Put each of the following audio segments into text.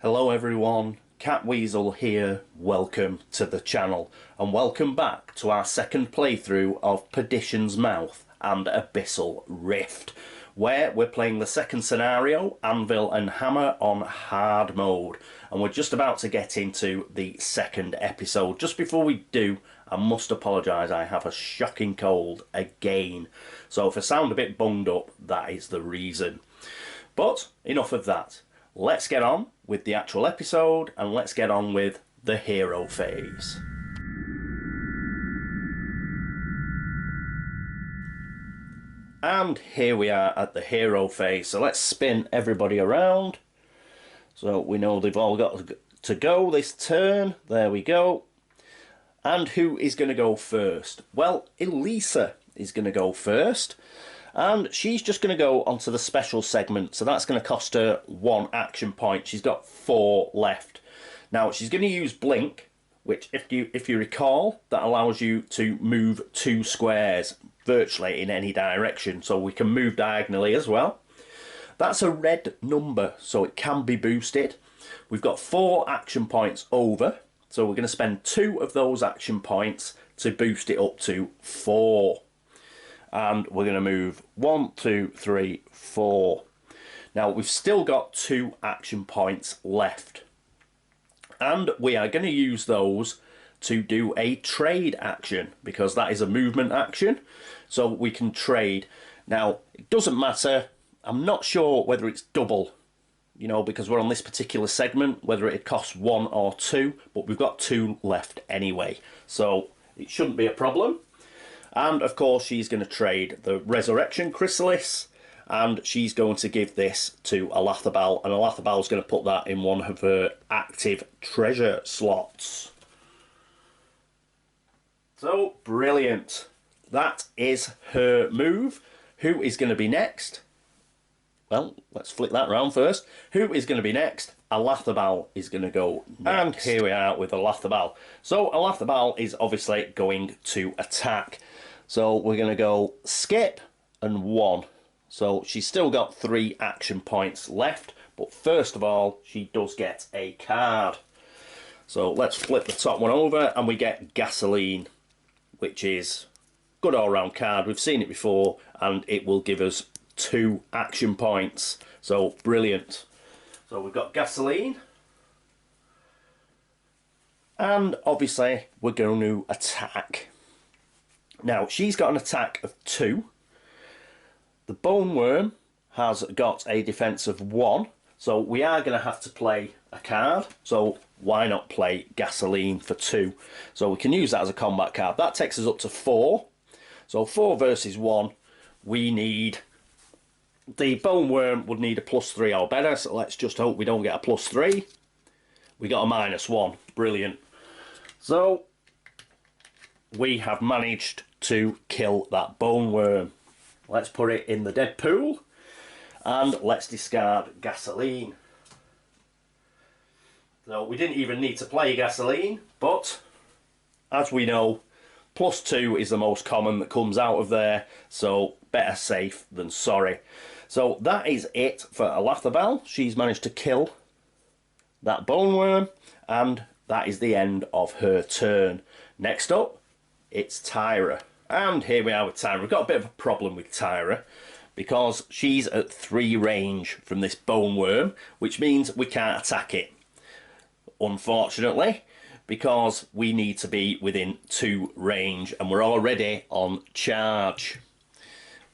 Hello everyone, Catweazle here, welcome to the channel and welcome back to our second playthrough of Perdition's Mouth and Abyssal Rift, where we're playing the second scenario, Anvil and Hammer, on hard mode, and we're just about to get into the second episode. Just before we do, I must apologise, I have a shocking cold again, so if I sound a bit bunged up, that is the reason. But enough of that. Let's get on with the actual episode and let's get on with the hero phase. And here we are at the hero phase. So let's spin everybody around. So we know they've all got to go this turn. There we go. And who is going to go first? Well, Elisa is going to go first. And she's just going to go onto the special segment, so that's going to cost her 1 action point. She's got 4 left. Now she's going to use blink, which if you recall, that allows you to move 2 squares virtually in any direction, so we can move diagonally as well. That's a red number, so it can be boosted. We've got 4 action points over, so we're going to spend 2 of those action points to boost it up to 4. And we're going to move 1, 2, 3, 4. Now we've still got 2 action points left, and we are going to use those to do a trade action, because that is a movement action, so we can trade. Now it doesn't matter, I'm not sure whether it's double, you know, because we're on this particular segment, whether it costs 1 or 2, but we've got 2 left anyway, so it shouldn't be a problem. And of course she's going to trade the Resurrection Chrysalis, and she's going to give this to Olazabal, and Olazabal's going to put that in one of her active treasure slots. So brilliant. That is her move. Who is going to be next? Well, let's flick that round first. Who is going to be next? Olazabal is going to go next. And here we are with Olazabal. So Olazabal is obviously going to attack. So we're going to go skip and 1. So she's still got 3 action points left. But first of all, she does get a card. So let's flip the top one over and we get Gasoline, which is a good all-round card. We've seen it before and it will give us 2 action points. So brilliant. So we've got Gasoline. And obviously we're going to attack. Now she's got an attack of 2. The Bone Worm has got a defense of 1. So we are going to have to play a card. So why not play Gasoline for 2? So we can use that as a combat card. That takes us up to 4. So 4 versus 1. We need... The Bone Worm would need a +3 or better, so let's just hope we don't get a +3. We got a -1. Brilliant. So we have managed to kill that Bone Worm. Let's put it in the dead pool and let's discard Gasoline. So we didn't even need to play Gasoline, but as we know, +2 is the most common that comes out of there, so better safe than sorry. So that is it for Olazabal. She's managed to kill that Bone Worm, and that is the end of her turn. Next up, it's Tyra. And here we are with Tyra. We've got a bit of a problem with Tyra, because she's at 3 range from this Bone Worm, which means we can't attack it, unfortunately, because we need to be within 2 range, and we're already on charge,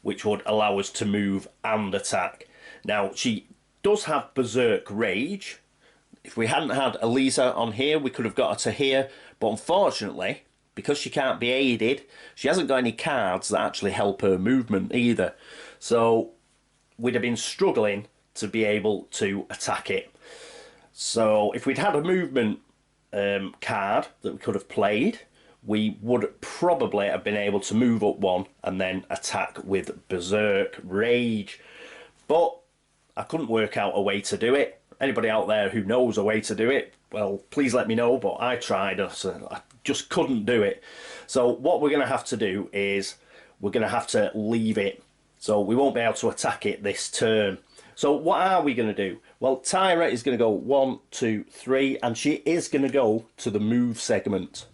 which would allow us to move and attack. Now she does have Berserk Rage. If we hadn't had Elisa on here, we could have got her to here, but unfortunately, because she can't be aided, she hasn't got any cards that actually help her movement either. So we'd have been struggling to be able to attack it. So if we'd had a movement card that we could have played, we would probably have been able to move up 1 and then attack with Berserk Rage. But I couldn't work out a way to do it. Anybody out there who knows a way to do it, well, please let me know, but I tried, so I just couldn't do it. So what we're going to have to do is we're going to have to leave it, so we won't be able to attack it this turn. So what are we going to do? Well, Tyra is going to go 1, 2, 3, and she is going to go to the move segment.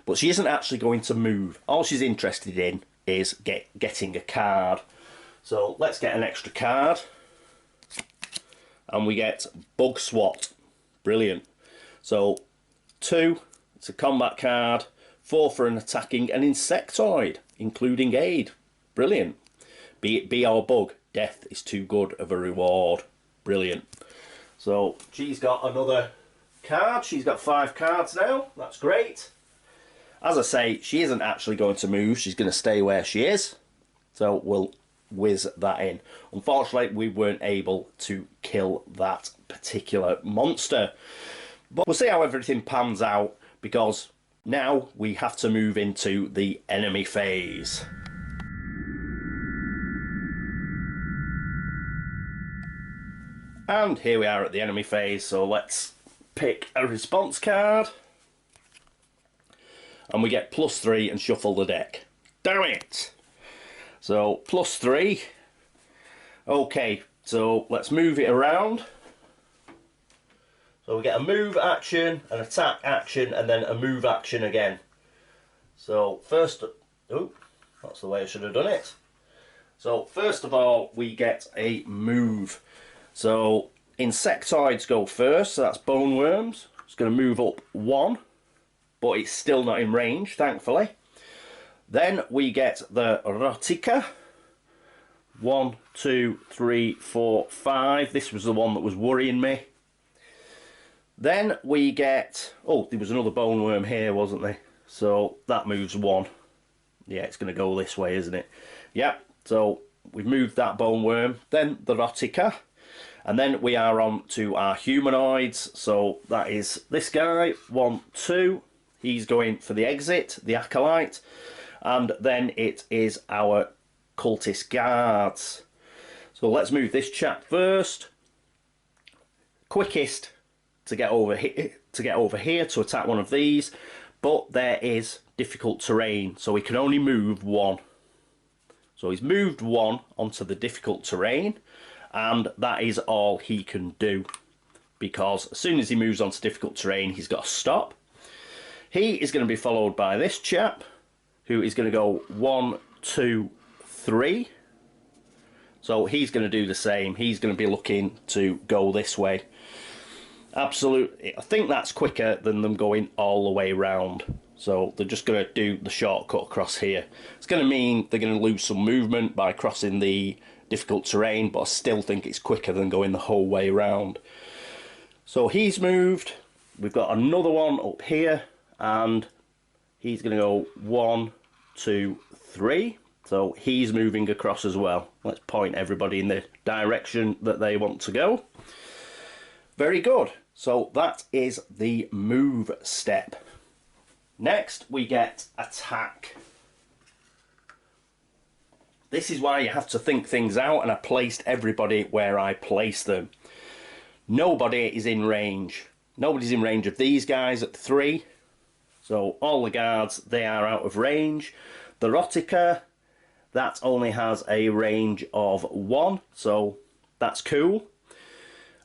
But she isn't actually going to move. All she's interested in is getting a card. So let's get an extra card. And we get Bug Swat. Brilliant. So 2, it's a combat card. 4 for an attacking an insectoid, including aid. Brilliant. Be it bee or bug, death is too good of a reward. Brilliant. So she's got another card. She's got 5 cards now. That's great. As I say, she isn't actually going to move. She's going to stay where she is. So we'll whiz that in. Unfortunately, we weren't able to kill that particular monster. But we'll see how everything pans out, because now we have to move into the enemy phase. And here we are at the enemy phase, so let's pick a response card. And we get +3 and shuffle the deck. Damn it! So +3. Okay, so let's move it around. So we get a move action, an attack action, and then a move action again. So first, oh, that's the way I should have done it. So first of all, we get a move. So insectoids go first, so that's bone worms. It's going to move up 1, but it's still not in range, thankfully. Then we get the Rotica. 1, 2, 3, 4, 5. This was the one that was worrying me. Then we get, oh, there was another bone worm here, wasn't there? So that moves 1. Yeah, it's going to go this way, isn't it? Yep, so we've moved that bone worm. Then the Rotica. And then we are on to our humanoids. So that is this guy, 1, 2. He's going for the exit, the acolyte. And then it is our cultist guards. So let's move this chap first. Quickest to get over here to attack one of these, but there is difficult terrain, so he can only move 1. So he's moved 1 onto the difficult terrain, and that is all he can do, because as soon as he moves onto difficult terrain, he's got to stop. He is going to be followed by this chap, who is going to go 1, 2, 3. So he's going to do the same. He's going to be looking to go this way. Absolutely, I think that's quicker than them going all the way round. So they're just going to do the shortcut across here. It's going to mean they're going to lose some movement by crossing the difficult terrain, but I still think it's quicker than going the whole way round. So he's moved. We've got another one up here, and he's going to go 1, 2, 3. So he's moving across as well. Let's point everybody in the direction that they want to go. Very good. So that is the move step. Next we get attack. This is why you have to think things out, and I placed everybody where I placed them. Nobody is in range. Nobody's in range of these guys at 3. So all the guards, they are out of range. The Rotica, that only has a range of 1, so that's cool.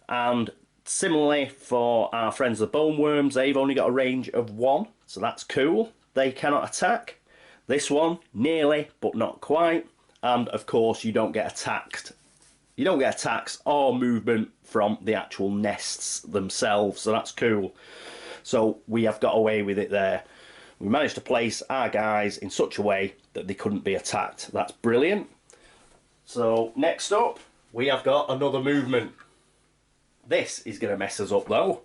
And similarly for our friends the bone worms, they've only got a range of 1, so that's cool. They cannot attack. This one, nearly, but not quite. And of course, you don't get attacked. You don't get attacks or movement from the actual nests themselves, so that's cool. So we have got away with it there. We managed to place our guys in such a way that they couldn't be attacked. That's brilliant. So next up, we have got another movement. This is going to mess us up though.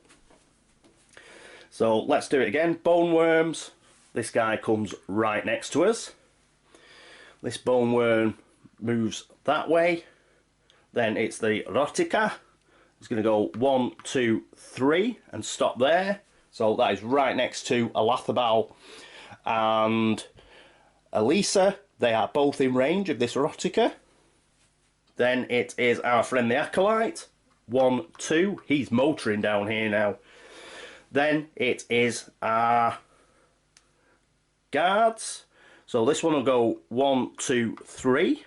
So let's do it again. Bone worms. This guy comes right next to us. This bone worm moves that way. Then it's the Rotica. It's going to go 1, 2, 3 and stop there. So that is right next to Olazabal and Elisa. They are both in range of this Rotica. Then it is our friend the Acolyte. 1, 2. He's motoring down here now. Then it is our guards. So this one will go 1, 2, 3.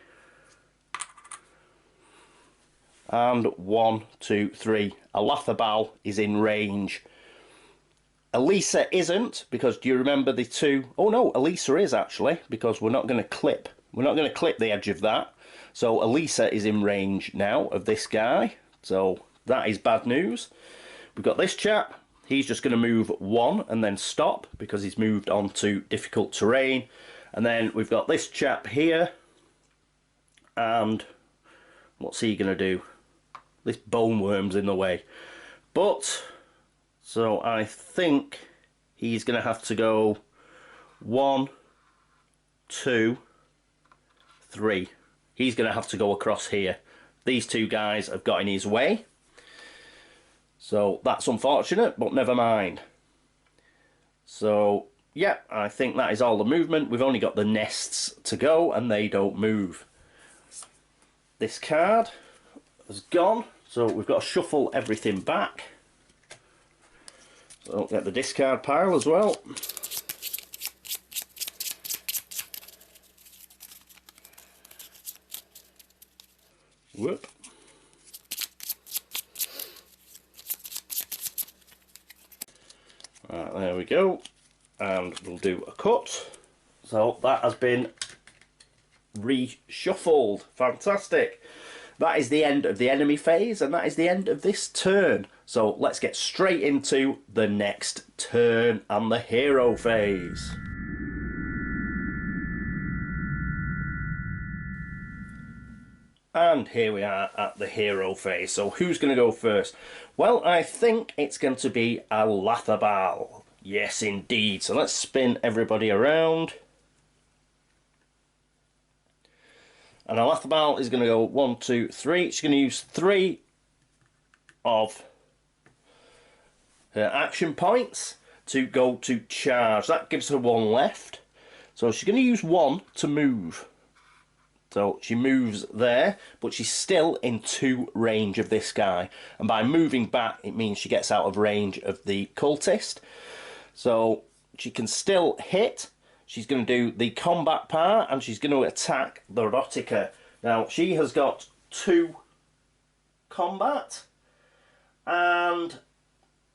And 1, 2, 3. Olazabal is in range. Elisa isn't, because do you remember the two? Oh no, Elisa is actually, because we're not going to clip. We're not going to clip the edge of that. So Elisa is in range now of this guy. So that is bad news. We've got this chap. He's just going to move 1 and then stop because he's moved on to difficult terrain. And then we've got this chap here. And what's he going to do? This bone worm's in the way. But, so I think he's going to have to go 1, 2, 3. He's going to have to go across here. These two guys have got in his way. So that's unfortunate, but never mind. So, yeah, I think that is all the movement. We've only got the nests to go, and they don't move. This card has gone, so we've got to shuffle everything back. So get the discard pile as well. Whoop. Right, there we go. And we'll do a cut. So that has been reshuffled. Fantastic. That is the end of the enemy phase, and that is the end of this turn. So let's get straight into the next turn and the hero phase. And here we are at the hero phase. So who's going to go first? Well, I think it's going to be Olazabal. Yes, indeed. So let's spin everybody around. And Olazabal is going to go 1, 2, 3. She's going to use 3 of her action points to go to charge. That gives her 1 left. So she's going to use 1 to move. So she moves there, but she's still in 2 range of this guy. And by moving back, it means she gets out of range of the cultist. So she can still hit. She's going to do the combat part, and she's going to attack the Rotica. Now, she has got 2 combat. And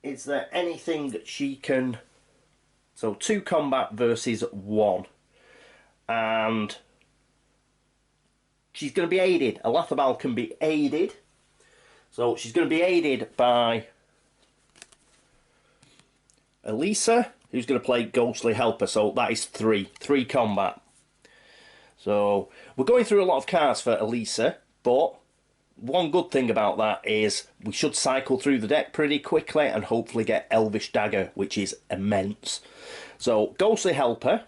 is there anything that she can... So 2 combat versus 1. And she's going to be aided. Olazabal can be aided. So she's going to be aided by Elisa, who's going to play Ghostly Helper. So that is 3 combat. So we're going through a lot of cards for Elisa, but one good thing about that is we should cycle through the deck pretty quickly and hopefully get Elvish Dagger, which is immense. So Ghostly Helper,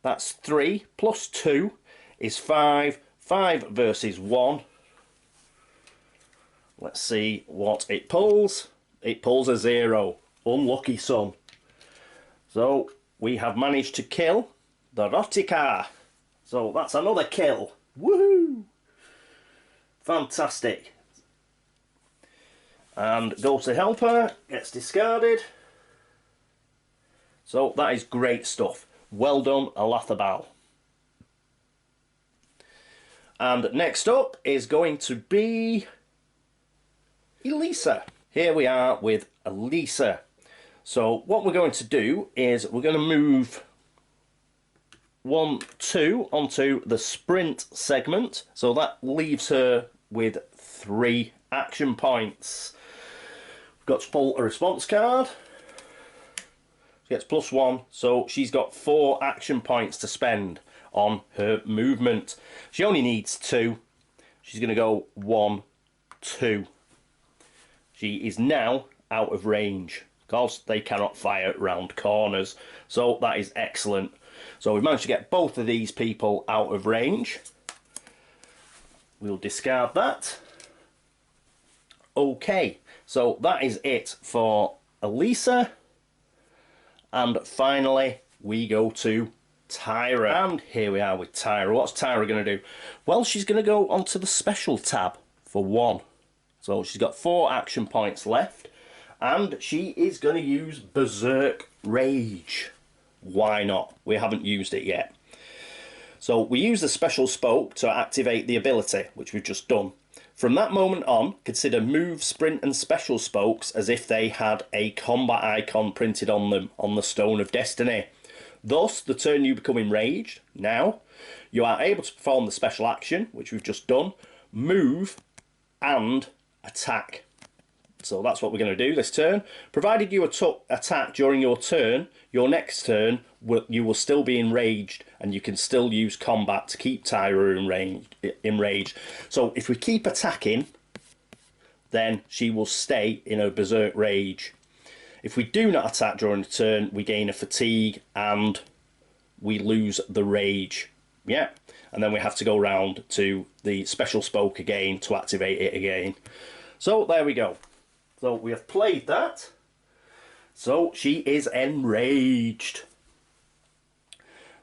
that's 3 plus 2 is 5. 5 versus 1. Let's see what it pulls. It pulls a 0. Unlucky son. So we have managed to kill the Rotica. So that's another kill. Woohoo! Fantastic. And Ghostly Helper gets discarded. So that is great stuff. Well done, Olazabal. And next up is going to be Elisa. Here we are with Elisa. So what we're going to do is we're going to move 1, 2 onto the sprint segment. So that leaves her with 3 action points. We've got to pull a response card. She gets +1, so she's got 4 action points to spend on her movement. She only needs 2. She's going to go 1, 2. She is now out of range because they cannot fire round corners. So that is excellent. So we've managed to get both of these people out of range. We'll discard that. Okay, so that is it for Elisa. And finally, we go to Tyra. And here we are with Tyra. What's Tyra going to do? Well, she's going to go onto the special tab for 1. So she's got 4 action points left. And she is going to use Berserk Rage. Why not? We haven't used it yet. So we use the special spoke to activate the ability, which we've just done. From that moment on, consider move, sprint and special spokes as if they had a combat icon printed on them on the Stone of Destiny. Thus, the turn you become enraged, now, you are able to perform the special action, which we've just done, move and attack. So that's what we're going to do this turn. Provided you attack during your turn, your next turn, you will still be enraged and you can still use combat to keep Tyra enraged. So if we keep attacking, then she will stay in a berserk rage. If we do not attack during the turn, we gain a fatigue and we lose the rage. Yeah, and then we have to go round to the special spoke again to activate it again. So there we go. So we have played that. So she is enraged.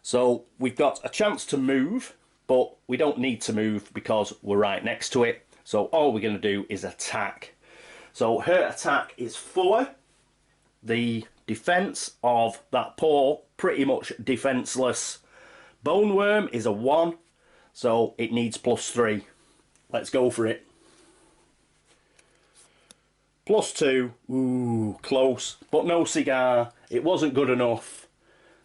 So we've got a chance to move, but we don't need to move because we're right next to it. So all we're going to do is attack. So her attack is 4. The defense of that poor, pretty much defenseless bone worm is a 1. So it needs +3. Let's go for it. +2, ooh, close, but no cigar. It wasn't good enough.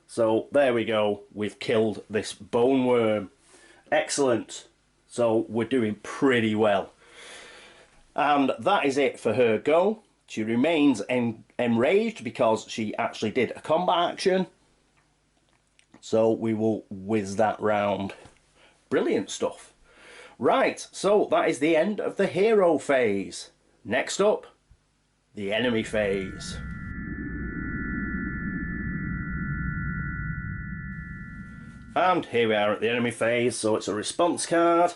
So there we go, we've killed this bone worm. Excellent. So we're doing pretty well. And that is it for her go. She remains enraged because she actually did a combat action. So we will whiz that round. Brilliant stuff. Right, so that is the end of the hero phase. Next up, the enemy phase. And here we are at the enemy phase, so it's a response card.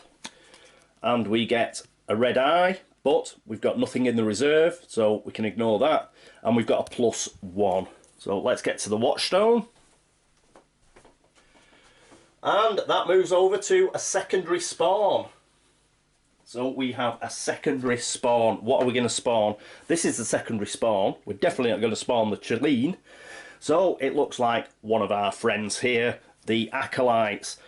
And we get a red eye, but we've got nothing in the reserve, so we can ignore that. And we've got a +1. So let's get to the Watchstone. And that moves over to a secondary spawn. So we have a secondary spawn. What are we going to spawn? This is the secondary spawn. We're definitely not going to spawn the chimed. So it looks like one of our friends here, the acolytes.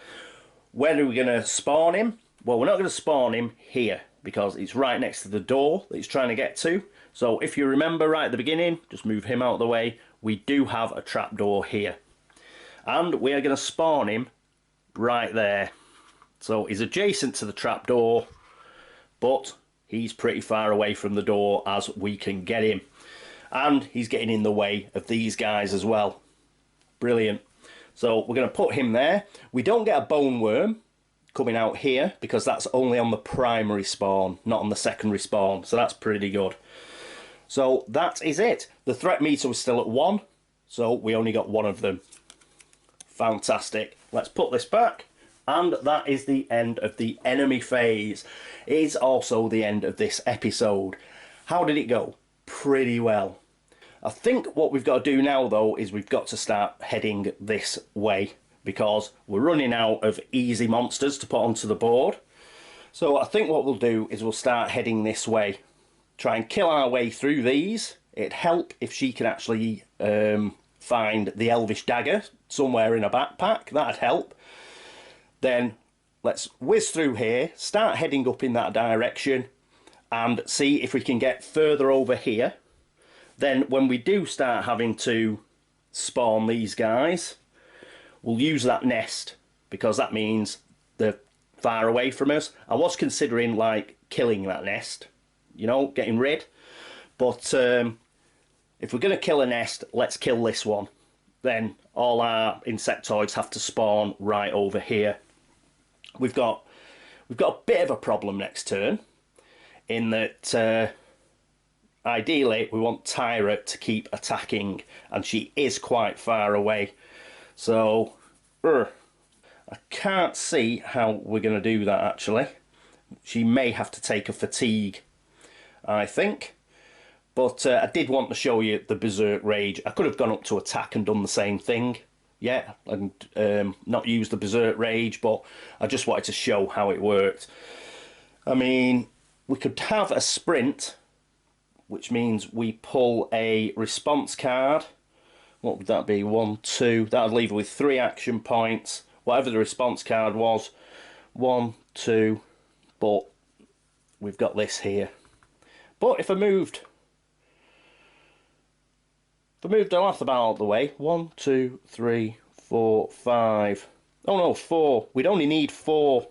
Where are we going to spawn him? Well, we're not going to spawn him here because it's right next to the door that he's trying to get to. So if you remember right at the beginning, just move him out of the way. We do have a trapdoor here. And we are going to spawn him right there. So he's adjacent to the trapdoor, but he's pretty far away from the door as we can get him. And he's getting in the way of these guys as well. Brilliant. So we're going to put him there. We don't get a bone worm coming out here because that's only on the primary spawn, not on the secondary spawn. So that's pretty good. So that is it. The threat meter was still at 1, so we only got 1 of them. Fantastic. Let's put this back. And that is the end of the enemy phase. It is also the end of this episode. How did it go? Pretty well. I think what we've got to do now, though, is we've got to start heading this way because we're running out of easy monsters to put onto the board. So I think what we'll do is we'll start heading this way. Try and kill our way through these. It'd help if she can actually find the elvish dagger somewhere in a backpack. That'd help. Then let's whiz through here, start heading up in that direction and see if we can get further over here. Then when we do start having to spawn these guys, we'll use that nest because that means they're far away from us. I was considering like killing that nest, you know, getting rid. But if we're going to kill a nest, let's kill this one. Then all our insectoids have to spawn right over here. We've got a bit of a problem next turn in that ideally we want Tyra to keep attacking and she is quite far away. So I can't see how we're going to do that actually. She may have to take a fatigue, I think. But I did want to show you the berserk rage. I could have gone up to attack and done the same thing. Yeah, and not use the berserk rage, but I just wanted to show how it worked. I mean, we could have a sprint, which means we pull a response card. What would that be? 1, 2. That would leave her with 3 action points. Whatever the response card was. 1, 2. But we've got this here. But if I moved Olazabal out of the way, 1, 2, 3, 4, 5. Oh no, 4. We'd only need 4.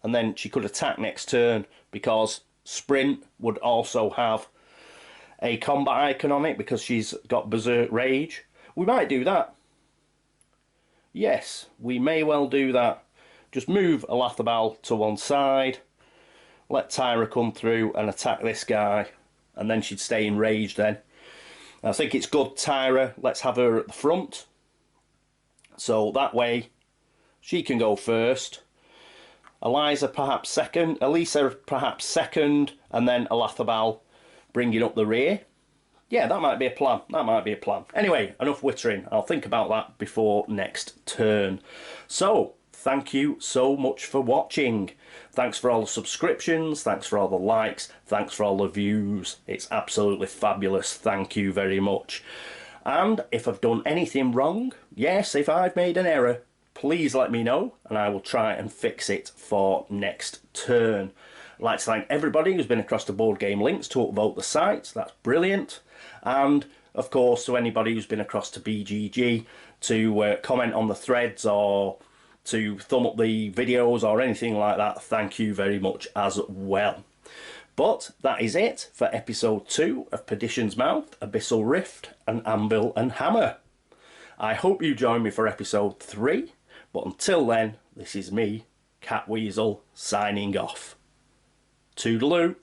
And then she could attack next turn, because Sprint would also have a combat icon on it because she's got Berserk Rage. We might do that. Yes, we may well do that. Just move Olazabal to one side, let Tyra come through and attack this guy, and then she'd stay enraged then. I think it's good Tyra, let's have her at the front. So that way she can go first. Elisa perhaps second, and then Olazabal bringing up the rear. Yeah, that might be a plan. That might be a plan. Anyway, enough wittering. I'll think about that before next turn. So, thank you so much for watching. Thanks for all the subscriptions. Thanks for all the likes. Thanks for all the views. It's absolutely fabulous. Thank you very much. And if I've done anything wrong, yes, if I've made an error, please let me know and I will try and fix it for next turn. I'd like to thank everybody who's been across to Board Game Links to upvote the site. That's brilliant. And of course to anybody who's been across to BGG to comment on the threads or to thumb up the videos or anything like that, thank you very much as well. But that is it for episode 2 of Perdition's Mouth, Abyssal Rift and Anvil and Hammer. I hope you join me for episode 3, but until then, this is me, Catweazle, signing off. Toodaloo.